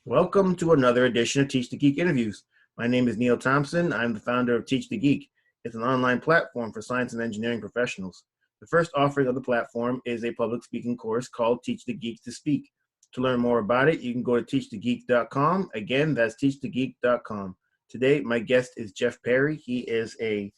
Welcome to another edition of Teach the Geek interviews. My name is Neil Thompson. I'm the founder of Teach the Geek. It's an online platform for science and engineering professionals. The first offering of the platform is a public speaking course called Teach the Geek to Speak. To learn more about it, you can go to teachthegeek.com. Again, that's teachthegeek.com. Today, my guest is Jeff Perry. He is a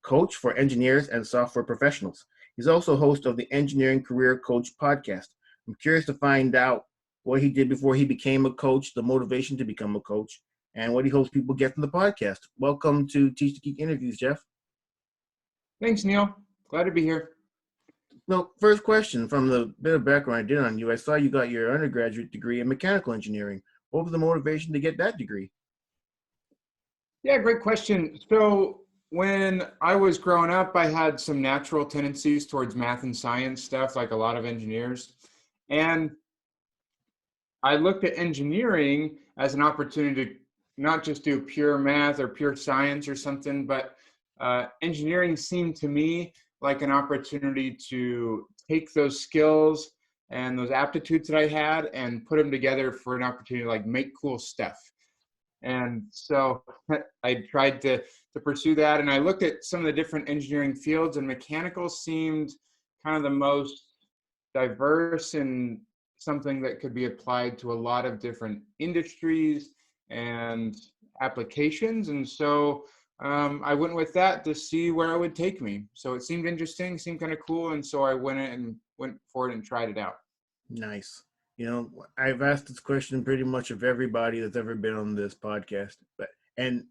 coach for engineers and software professionals. He's also host of the Engineering Career Coach podcast. I'm curious to find out what he did before he became a coach, the motivation to become a coach, and what he hopes people get from the podcast. Welcome to Teach the Geek interviews, Jeff. Thanks, Neil. Glad to be here. Well, first question from the bit of background I did on you. I saw you got your undergraduate degree in mechanical engineering. What was the motivation to get that degree? Yeah, great question. So when I was growing up, I had some natural tendencies towards math and science stuff, like a lot of engineers. And I looked at engineering as an opportunity to not just do pure math or pure science or something, but engineering seemed to me like an opportunity to take those skills and those aptitudes that I had and put them together for an opportunity to like make cool stuff. And so I tried to pursue that. And I looked at some of the different engineering fields, and mechanical seemed kind of the most diverse and something that could be applied to a lot of different industries and applications. And so I went with that to see where it would take me. So it seemed interesting, seemed kind of cool. And so I went for it and tried it out. Nice. You know, I've asked this question pretty much of everybody that's ever been on this podcast, and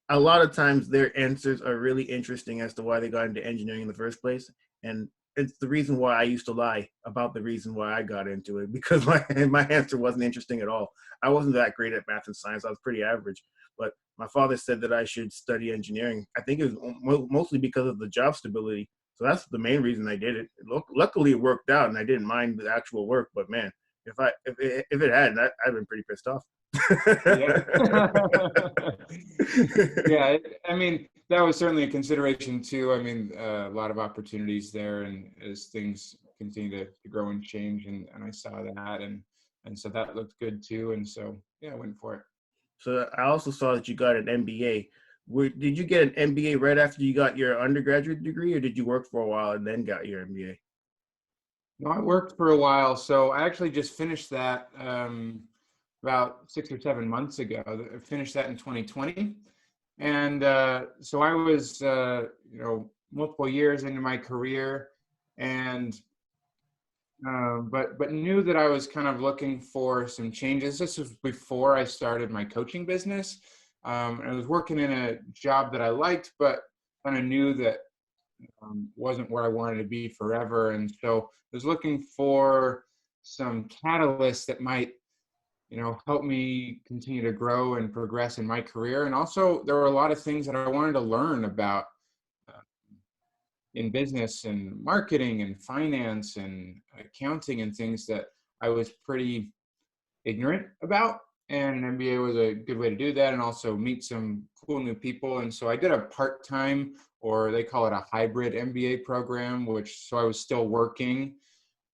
a lot of times their answers are really interesting as to why they got into engineering in the first place. And it's the reason why I used to lie about the reason why I got into it, because my answer wasn't interesting at all. I wasn't that great at math and science. I was pretty average. But my father said that I should study engineering. I think it was mostly because of the job stability. So that's the main reason I did it. Luckily, it worked out, and I didn't mind the actual work. But man, if it hadn't, I'd been pretty pissed off. Yeah. Yeah, I mean, that was certainly a consideration too. I mean, a lot of opportunities there, and as things continue to grow and change, and I saw that, and so that looked good too, and so yeah, I went for it. So I also saw that you got an MBA. Did you get an MBA right after you got your undergraduate degree, or did you work for a while and then got your MBA? No, I worked for a while, so I actually just finished that about 6 or 7 months ago. I finished that in 2020. And so I was, multiple years into my career, and but knew that I was kind of looking for some changes. This was before I started my coaching business. I was working in a job that I liked, but kind of knew that wasn't where I wanted to be forever. And so I was looking for some catalysts that might help me continue to grow and progress in my career. And also there were a lot of things that I wanted to learn about in business and marketing and finance and accounting and things that I was pretty ignorant about. And an MBA was a good way to do that, and also meet some cool new people. And so I did a part-time, or they call it a hybrid MBA program, so I was still working,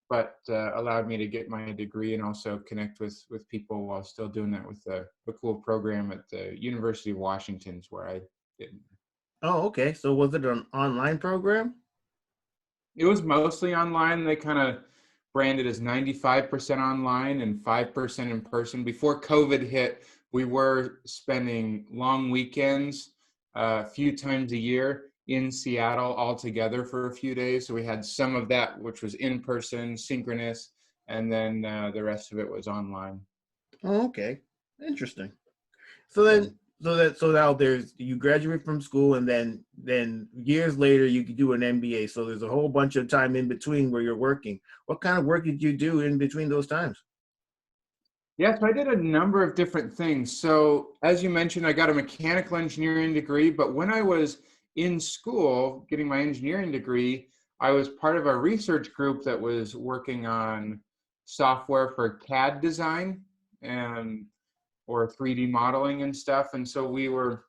but allowed me to get my degree and also connect with people while still doing that with a cool program at the University of Washington, is where I did. Oh, okay. So was it an online program? It was mostly online. They kind of branded as 95% online and 5% in person. Before COVID hit, we were spending long weekends a few times a year in Seattle all together for a few days. So we had some of that, which was in person, synchronous, and then the rest of it was online. Oh, okay. Interesting. So then, so now you graduate from school, and then years later you could do an MBA. So there's a whole bunch of time in between where you're working. What kind of work did you do in between those times? Yeah, so I did a number of different things. So as you mentioned, I got a mechanical engineering degree, but when I was in school getting my engineering degree, I was part of a research group that was working on software for CAD design and or 3D modeling and stuff. And so we were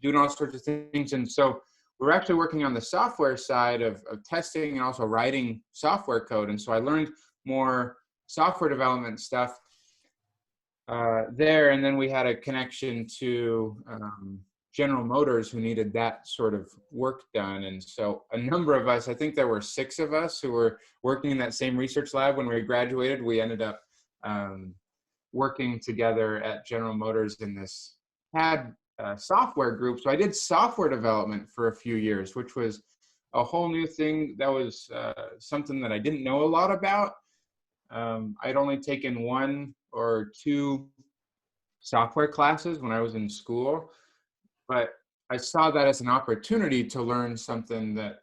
doing all sorts of things. And so we're actually working on the software side of testing and also writing software code. And so I learned more software development stuff there. And then we had a connection to General Motors, who needed that sort of work done. And so a number of us, I think there were 6 of us who were working in that same research lab when we graduated. We ended up working together at General Motors in this CAD software group. So I did software development for a few years, which was a whole new thing. That was something that I didn't know a lot about. I'd only taken 1 or 2 software classes when I was in school, but I saw that as an opportunity to learn something that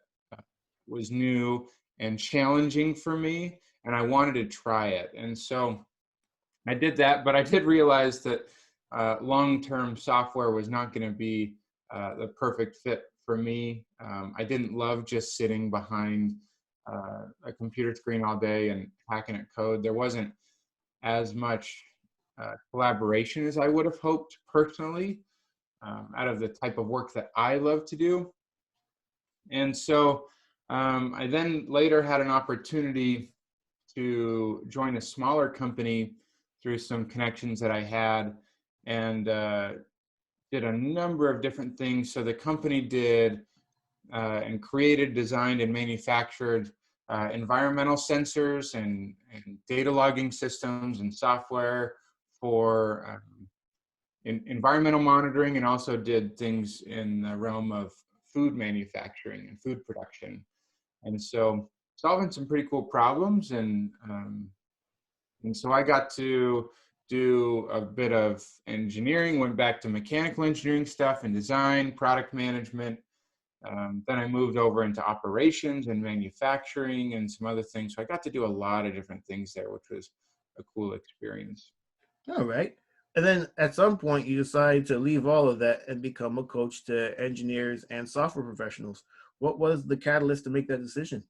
was new and challenging for me, and I wanted to try it. And so I did that, but I did realize that long-term software was not going to be the perfect fit for me. I didn't love just sitting behind a computer screen all day and hacking at code. There wasn't as much collaboration as I would have hoped personally out of the type of work that I love to do. And so I then later had an opportunity to join a smaller company through some connections that I had, and did a number of different things. So the company did and created, designed, and manufactured environmental sensors and data logging systems and software for environmental monitoring, and also did things in the realm of food manufacturing and food production. And so solving some pretty cool problems. And so I got to do a bit of engineering, went back to mechanical engineering stuff and design, product management. Then I moved over into operations and manufacturing and some other things. So I got to do a lot of different things there, which was a cool experience. All right. And then at some point, you decide to leave all of that and become a coach to engineers and software professionals. What was the catalyst to make that decision?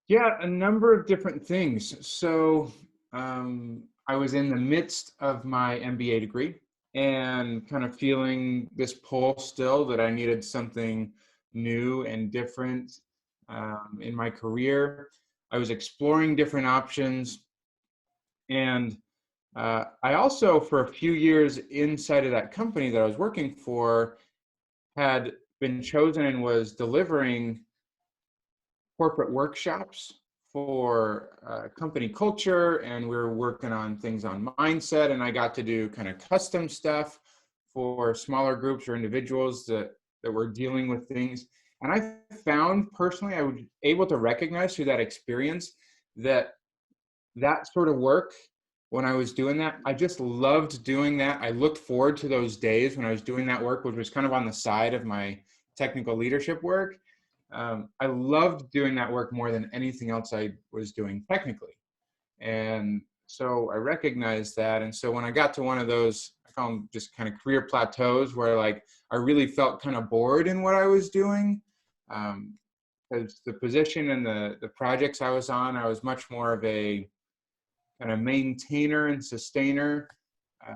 Yeah, a number of different things. So I was in the midst of my MBA degree and kind of feeling this pull still that I needed something new and different in my career. I was exploring different options. And I also, for a few years inside of that company that I was working for, had been chosen and was delivering corporate workshops for company culture, and we were working on things on mindset, and I got to do kind of custom stuff for smaller groups or individuals that were dealing with things. And I found personally, I was able to recognize through that experience that that sort of work, when I was doing that, I just loved doing that. I looked forward to those days when I was doing that work, which was kind of on the side of my technical leadership work. I loved doing that work more than anything else I was doing technically. And so I recognized that. And so when I got to one of those, I call them just kind of career plateaus, where like I really felt kind of bored in what I was doing. Because the position and the projects I was on, I was much more of a kind of maintainer and sustainer uh,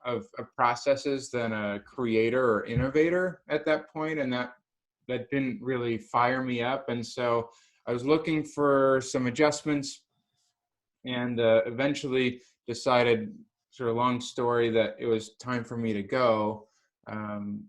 of processes than a creator or innovator at that point. And that didn't really fire me up. And so I was looking for some adjustments, and eventually decided, sort of long story, that it was time for me to go. And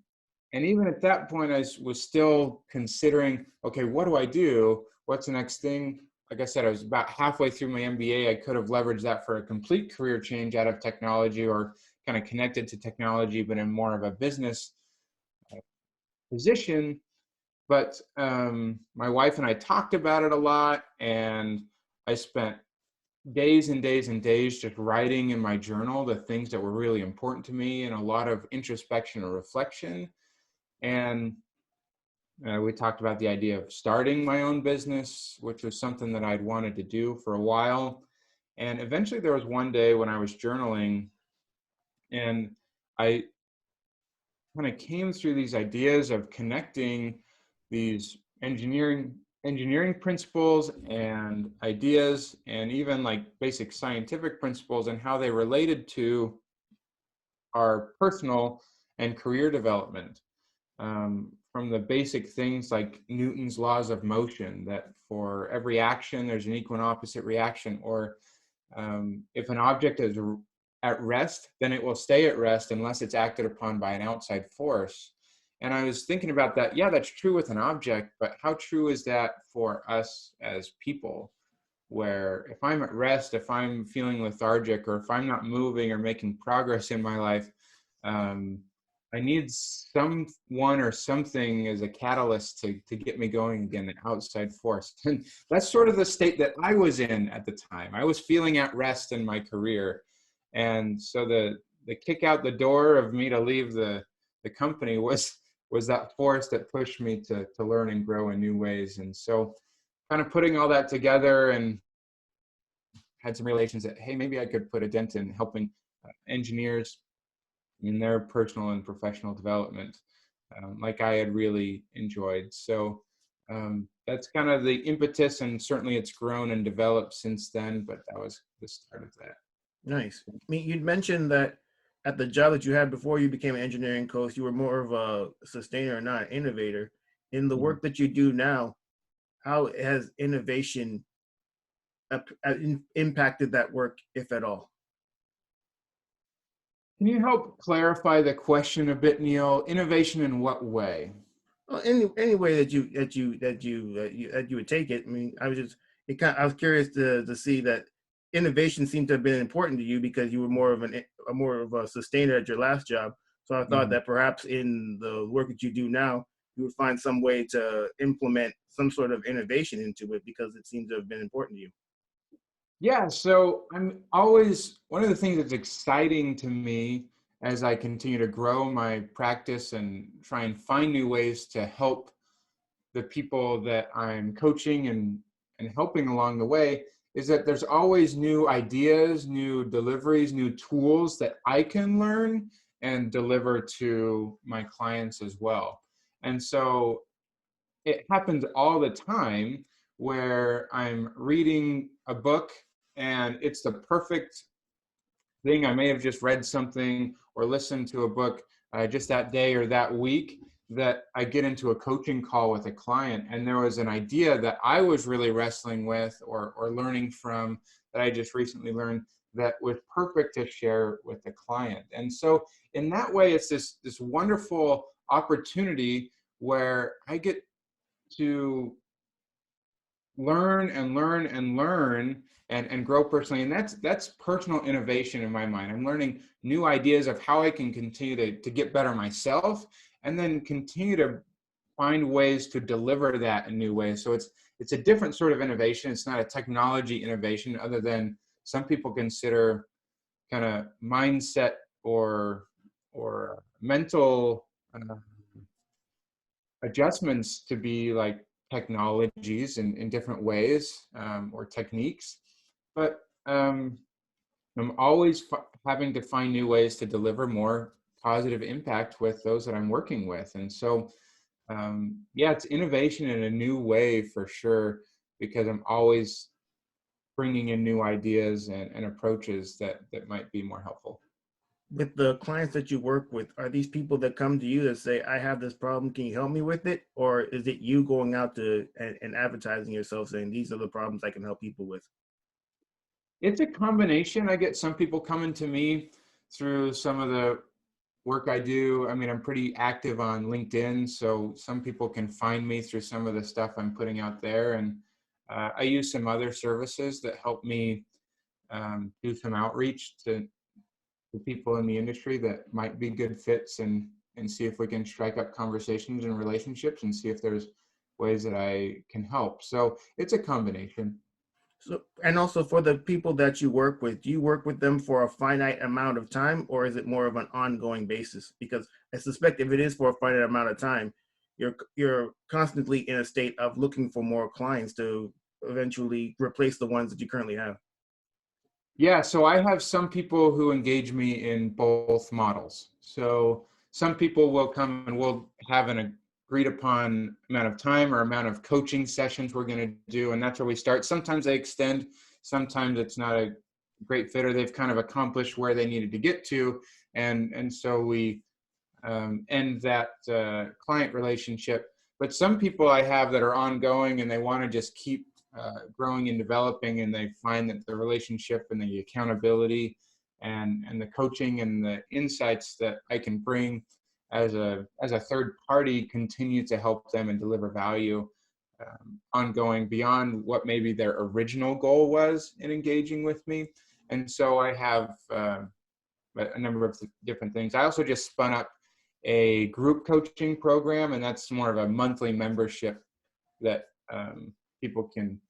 even at that point, I was still considering, okay, what do I do? What's the next thing? Like I said, I was about halfway through my MBA. I could have leveraged that for a complete career change out of technology, or kind of connected to technology, but in more of a business position. But my wife and I talked about it a lot, and I spent days and days and days just writing in my journal the things that were really important to me, and a lot of introspection or reflection. And we talked about the idea of starting my own business, which was something that I'd wanted to do for a while. And eventually there was one day when I was journaling, and I kind of came through these ideas of connecting these engineering principles and ideas, and even like basic scientific principles, and how they related to our personal and career development. From the basic things like Newton's laws of motion, that for every action there's an equal and opposite reaction, or if an object is at rest, then it will stay at rest unless it's acted upon by an outside force. And I was thinking about that. Yeah, that's true with an object, but how true is that for us as people? Where if I'm at rest, if I'm feeling lethargic, or if I'm not moving or making progress in my life, um, I need someone or something as a catalyst to get me going again, an outside force. And that's sort of the state that I was in at the time. I was feeling at rest in my career. And so the kick out the door of me to leave the company was that force that pushed me to learn and grow in new ways. And so kind of putting all that together, and had some realizations that, hey, maybe I could put a dent in helping engineers in their personal and professional development, like I had really enjoyed. So that's kind of the impetus, and certainly it's grown and developed since then, but that was the start of that. Nice. I mean, you'd mentioned that at the job that you had before you became an engineering coach, you were more of a sustainer and not an innovator. In the Mhm. work that you do now, how has innovation impacted that work, if at all? Can you help clarify the question a bit, Neil? Innovation in what way? Well, any way that you would take it. I mean, I was curious to see that innovation seemed to have been important to you because you were more of a sustainer at your last job. So I thought Mhm. that perhaps in the work that you do now, you would find some way to implement some sort of innovation into it because it seems to have been important to you. Yeah, so I'm always, one of the things that's exciting to me as I continue to grow my practice and try and find new ways to help the people that I'm coaching and helping along the way, is that there's always new ideas, new deliveries, new tools that I can learn and deliver to my clients as well. And so it happens all the time where I'm reading a book and it's the perfect thing. I may have just read something or listened to a book just that day or that week, that I get into a coaching call with a client, and there was an idea that I was really wrestling with or learning from, that I just recently learned, that was perfect to share with the client. And so in that way, it's this wonderful opportunity where I get to learn and learn and learn and grow personally. And that's personal innovation in my mind. I'm learning new ideas of how I can continue to get better myself, and then continue to find ways to deliver that in new ways. So it's a different sort of innovation. It's not a technology innovation, other than some people consider kind of mindset or mental adjustments to be like technologies in different ways, or techniques. But I'm always having to find new ways to deliver more positive impact with those that I'm working with. And so, yeah, it's innovation in a new way for sure, because I'm always bringing in new ideas and approaches that might be more helpful. With the clients that you work with, are these people that come to you that say, I have this problem, can you help me with it? Or is it you going out to and advertising yourself saying, these are the problems I can help people with? It's a combination. I get some people coming to me through some of the work I do. I mean, I'm pretty active on LinkedIn, so some people can find me through some of the stuff I'm putting out there. And I use some other services that help me do some outreach to people in the industry that might be good fits, and see if we can strike up conversations and relationships, and see if there's ways that I can help. So it's a combination. So, and also for the people that you work with, do you work with them for a finite amount of time or is it more of an ongoing basis? Because I suspect if it is for a finite amount of time, you're constantly in a state of looking for more clients to eventually replace the ones that you currently have. Yeah, so I have some people who engage me in both models. So some people will come and we'll have an agreed upon amount of time or amount of coaching sessions we're going to do, and that's where we start. Sometimes they extend, sometimes it's not a great fit, or they've kind of accomplished where they needed to get to, and so we end that client relationship. But some people I have that are ongoing and they want to just keep growing and developing, and they find that the relationship and the accountability and the coaching and the insights that I can bring as a third party continue to help them and deliver value ongoing beyond what maybe their original goal was in engaging with me. And so I have a number of different things. I also just spun up a group coaching program, and that's more of a monthly membership that people can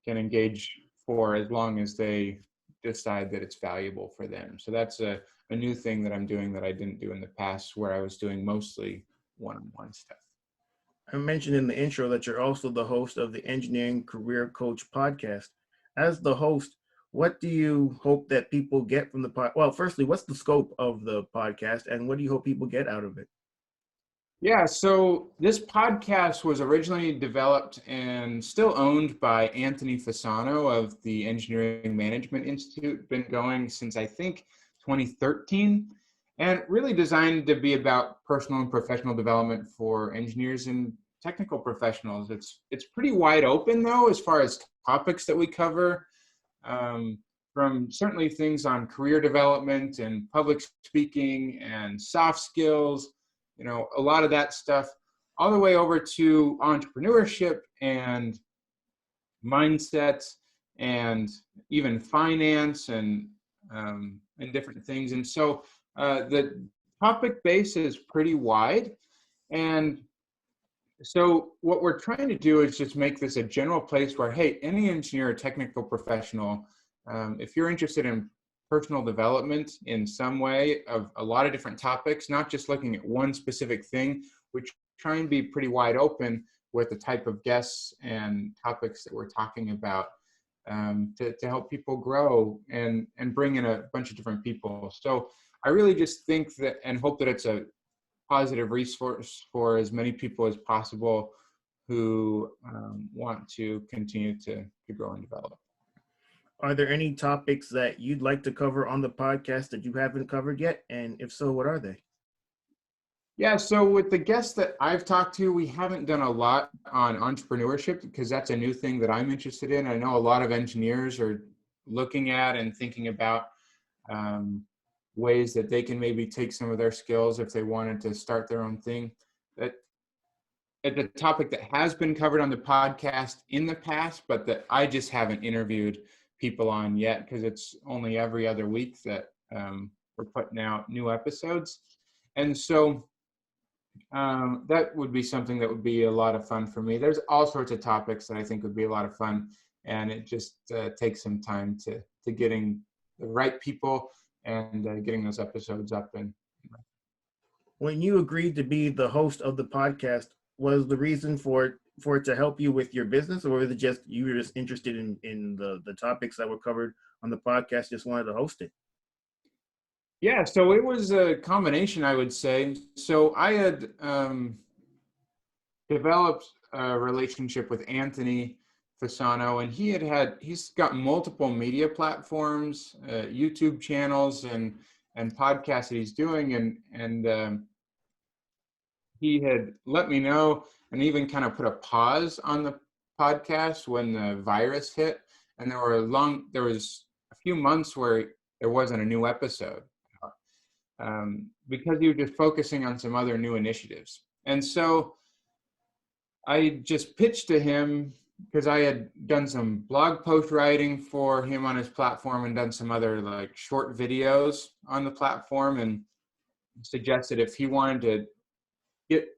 engage for as long as they decide that it's valuable for them. So that's a new thing that I'm doing that I didn't do in the past, where I was doing mostly one-on-one stuff. I mentioned in the intro that you're also the host of the Engineering Career Coach podcast. As the host, what do you hope that people get from the pod? Well, firstly, what's the scope of the podcast, and what do you hope people get out of it? Yeah, so this podcast was originally developed and still owned by Anthony Fasano of the Engineering Management Institute. Been going since I think 2013, and really designed to be about personal and professional development for engineers and technical professionals. It's pretty wide open though, as far as topics that we cover, from certainly things on career development and public speaking and soft skills, a lot of that stuff, all the way over to entrepreneurship and mindsets and even finance and different things. And so the topic base is pretty wide. And so what we're trying to do is just make this a general place where, hey, any engineer or technical professional, if you're interested in personal development in some way of a lot of different topics, not just looking at one specific thing, we try and be pretty wide open with the type of guests and topics that we're talking about, to help people grow and bring in a bunch of different people. So I really just think that and hope that it's a positive resource for as many people as possible who want to continue to grow and develop. Are there any topics that you'd like to cover on the podcast that you haven't covered yet? And if so, what are they? Yeah, so with the guests that I've talked to, we haven't done a lot on entrepreneurship because that's a new thing that I'm interested in. I know a lot of engineers are looking at and thinking about ways that they can maybe take some of their skills if they wanted to start their own thing. That it's a topic that has been covered on the podcast in the past, but that I just haven't interviewed people on yet because it's only every other week that we're putting out new episodes. And so that would be something that would be a lot of fun for me. There's all sorts of topics that I think would be a lot of fun, and it just takes some time to getting the right people and getting those episodes up. And When you agreed to be the host of the podcast, was the reason for it to help you with your business, or was it just you were just interested in the topics that were covered on the podcast, just wanted to host it? yeah, so it was a combination, I would say. So I had developed a relationship with Anthony Fasano, and he's got multiple media platforms, YouTube channels, and podcasts that he's doing, and he had let me know and even kind of put a pause on the podcast when the virus hit, and there was a few months where there wasn't a new episode, because he was just focusing on some other new initiatives. And so I just pitched to him because I had done some blog post writing for him on his platform and done some other like short videos on the platform, and suggested if he wanted to get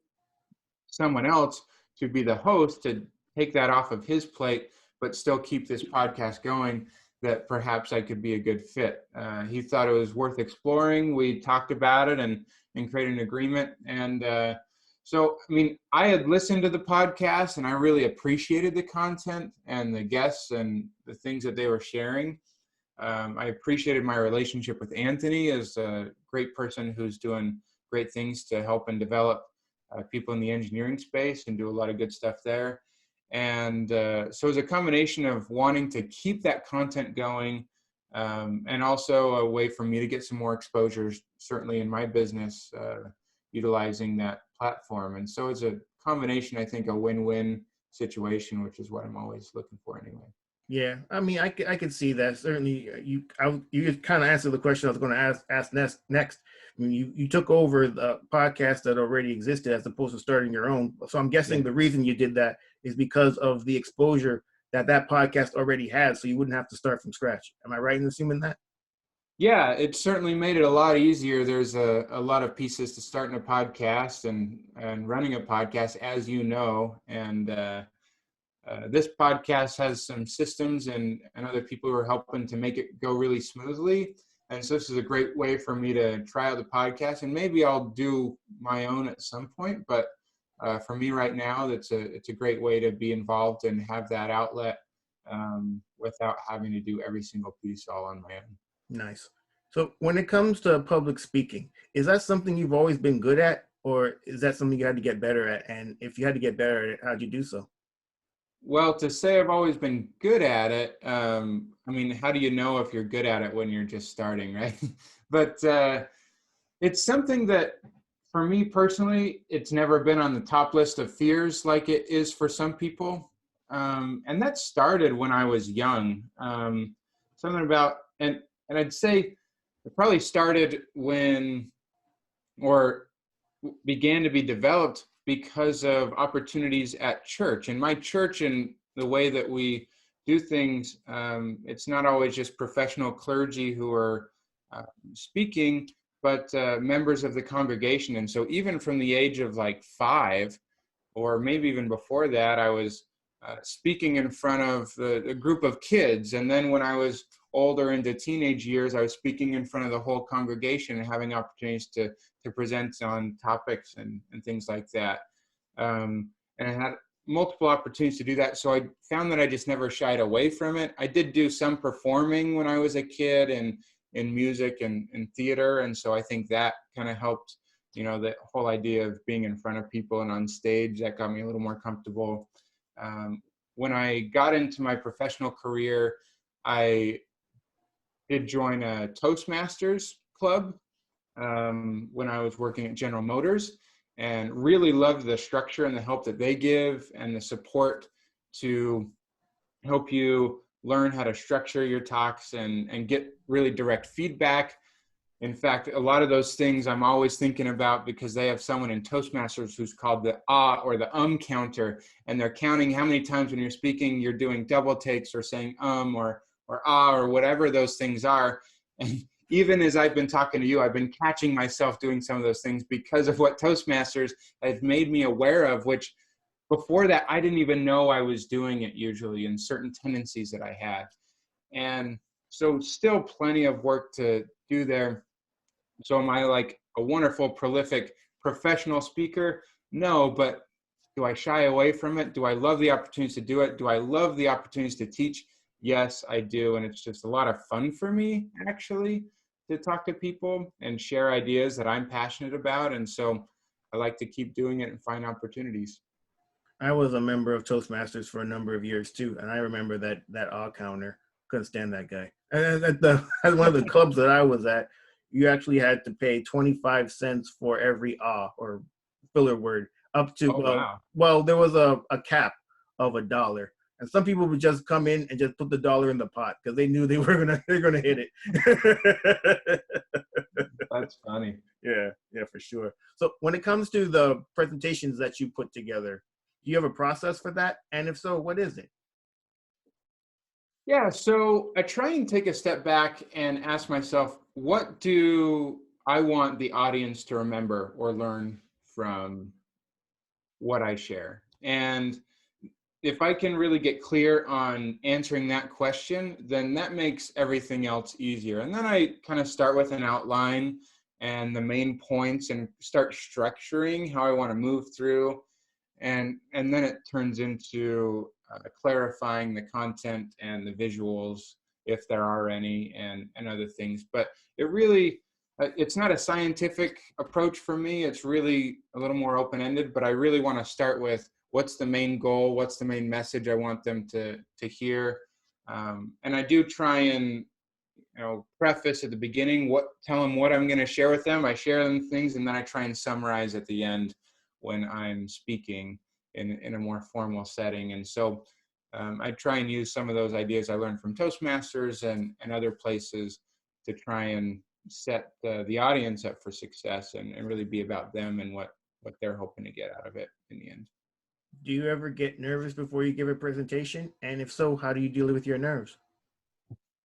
someone else to be the host to take that off of his plate, but still keep this podcast going, that perhaps I could be a good fit. He thought it was worth exploring. We talked about it and created an agreement. And so, I mean, I had listened to the podcast and I really appreciated the content and the guests and the things that they were sharing. I appreciated my relationship with Anthony as a great person who's doing great things to help and develop people in the engineering space and do a lot of good stuff there. And so it's a combination of wanting to keep that content going, and also a way for me to get some more exposures, certainly in my business, utilizing that platform. And so it's a combination, I think, a win-win situation, which is what I'm always looking for anyway. Yeah, I mean, I could see that. Certainly, you kind of answered the question I was going to ask next. I mean, you took over the podcast that already existed as opposed to starting your own. So I'm Yeah. guessing the reason you did that is because of the exposure that that podcast already had, so you wouldn't have to start from scratch. Am I right in assuming that? Yeah, it certainly made it a lot easier. There's a lot of pieces to starting a podcast and running a podcast, as you know. And this podcast has some systems and other people who are helping to make it go really smoothly. And so this is a great way for me to try out the podcast, and maybe I'll do my own at some point. But for me right now, it's a great way to be involved and have that outlet without having to do every single piece all on my own. Nice. So when it comes to public speaking, is that something you've always been good at, or is that something you had to get better at? And if you had to get better at it, how'd you do so? Well, to say I've always been good at it, I mean, how do you know if you're good at it when you're just starting, right? But it's something that, for me personally, it's never been on the top list of fears like it is for some people. And that started when I was young. Something about, and I'd say it probably started when, or began to be developed because of opportunities at church. In my church, and the way that we do things, it's not always just professional clergy who are speaking, but members of the congregation. And so even from the age of like 5, or maybe even before that, I was speaking in front of a group of kids. And then when I was older into teenage years, I was speaking in front of the whole congregation and having opportunities to present on topics and things like that. And I had multiple opportunities to do that. So I found that I just never shied away from it. I did do some performing when I was a kid and in music and theater. And so I think that kind of helped, the whole idea of being in front of people and on stage, that got me a little more comfortable. When I got into my professional career, I did join a Toastmasters club when I was working at General Motors, and really loved the structure and the help that they give and the support to help you learn how to structure your talks and get really direct feedback. In fact, a lot of those things I'm always thinking about, because they have someone in Toastmasters who's called the or the counter, and they're counting how many times when you're speaking you're doing double takes or saying or or whatever those things are. And even as I've been talking to you, I've been catching myself doing some of those things because of what Toastmasters has made me aware of, which before that I didn't even know I was doing it usually, in certain tendencies that I had. And so still plenty of work to do there. So am I like a wonderful, prolific professional speaker? No, but do I shy away from it? Do I love the opportunities to do it? Do I love the opportunities to teach? Yes, I do. And it's just a lot of fun for me, actually, to talk to people and share ideas that I'm passionate about. And so I like to keep doing it and find opportunities. I was a member of Toastmasters for a number of years too, and I remember that odd counter. Couldn't stand that guy. And at one of the clubs that I was at, you actually had to pay 25 cents for every or filler word, up to Oh, wow. there was a cap of $1, and some people would just come in and just put the dollar in the pot because they knew they're gonna hit it. That's funny. Yeah, yeah, for sure. So when it comes to the presentations that you put together, do you have a process for that? And if so, what is it? Yeah, so I try and take a step back and ask myself, what do I want the audience to remember or learn from what I share? And if I can really get clear on answering that question, then that makes everything else easier. And then I kind of start with an outline and the main points and start structuring how I want to move through. And then it turns into clarifying the content and the visuals, if there are any, and other things. But it really, it's not a scientific approach for me. It's really a little more open-ended, but I really want to start with what's the main goal, what's the main message I want them to hear. And I do try and preface at the beginning, tell them what I'm going to share with them. I share them things, and then I try and summarize at the end when I'm speaking in a more formal setting. And so I try and use some of those ideas I learned from Toastmasters and other places to try and set the audience up for success and really be about them and what they're hoping to get out of it in the end. Do you ever get nervous before you give a presentation? And if so, how do you deal with your nerves?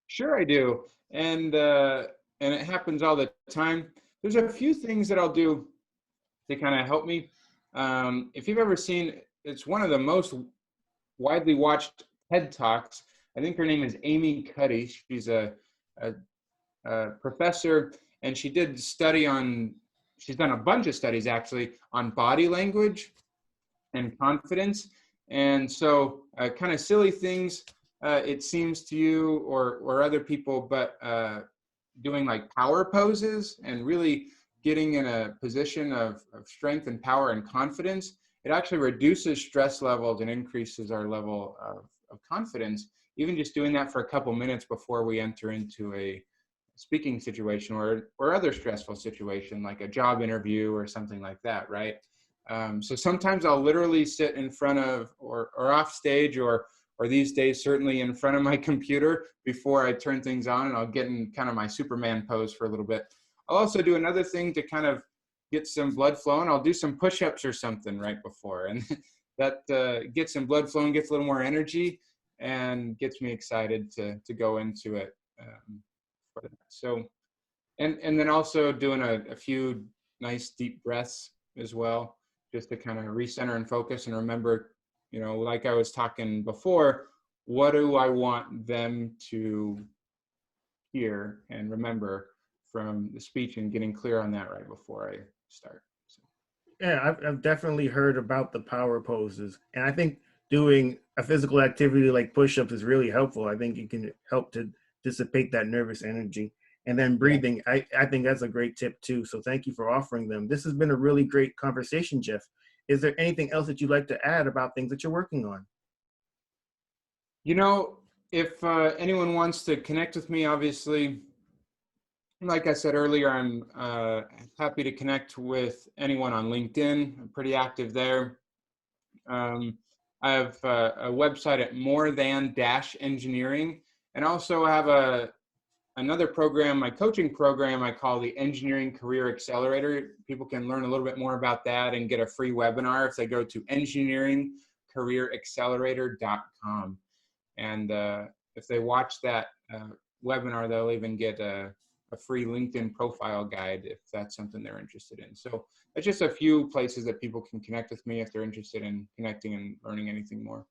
Sure, I do, and it happens all the time. There's a few things that I'll do to kind of help me. If you've ever seen, it's one of the most widely watched TED Talks. I think her name is Amy Cuddy. She's a professor, and she did study on. She's done a bunch of studies actually on body language and confidence. And so, kind of silly things, it seems to you or other people, but doing like power poses and really getting in a position of strength and power and confidence, it actually reduces stress levels and increases our level of confidence. Even just doing that for a couple minutes before we enter into a speaking situation or other stressful situation like a job interview or something like that, right? So sometimes I'll literally sit in front of or off stage or these days certainly in front of my computer before I turn things on, and I'll get in kind of my Superman pose for a little bit. I'll also do another thing to kind of get some blood flowing. I'll do some push-ups or something right before, and that gets some blood flowing, gets a little more energy, and gets me excited to go into it. So, and then also doing a few nice deep breaths as well, just to kind of recenter and focus and remember, like I was talking before, what do I want them to hear and remember from the speech, and getting clear on that right before I start. So. Yeah, I've definitely heard about the power poses. And I think doing a physical activity like push-ups is really helpful. I think it can help to dissipate that nervous energy. And then Yeah. breathing, I think that's a great tip too. So thank you for offering them. This has been a really great conversation, Jeff. Is there anything else that you'd like to add about things that you're working on? If anyone wants to connect with me, obviously, like I said earlier, I'm happy to connect with anyone on LinkedIn. I'm pretty active there. I have a website at More Than Engineering, and also I have another program, my coaching program, I call the Engineering Career Accelerator. People can learn a little bit more about that and get a free webinar if they go to engineeringcareeraccelerator.com. And if they watch that webinar, they'll even get a free LinkedIn profile guide if that's something they're interested in. So it's just a few places that people can connect with me if they're interested in connecting and learning anything more.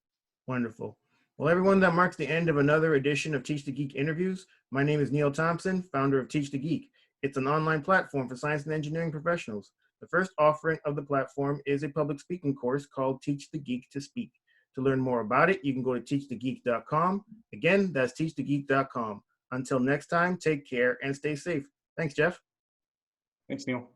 Wonderful. Well, everyone, that marks the end of another edition of Teach the Geek interviews. My name is Neil Thompson, founder of Teach the Geek. It's an online platform for science and engineering professionals. The first offering of the platform is a public speaking course called Teach the Geek to Speak. To learn more about it, you can go to teachthegeek.com. Again, that's teachthegeek.com. Until next time, take care and stay safe. Thanks, Jeff. Thanks, Neil.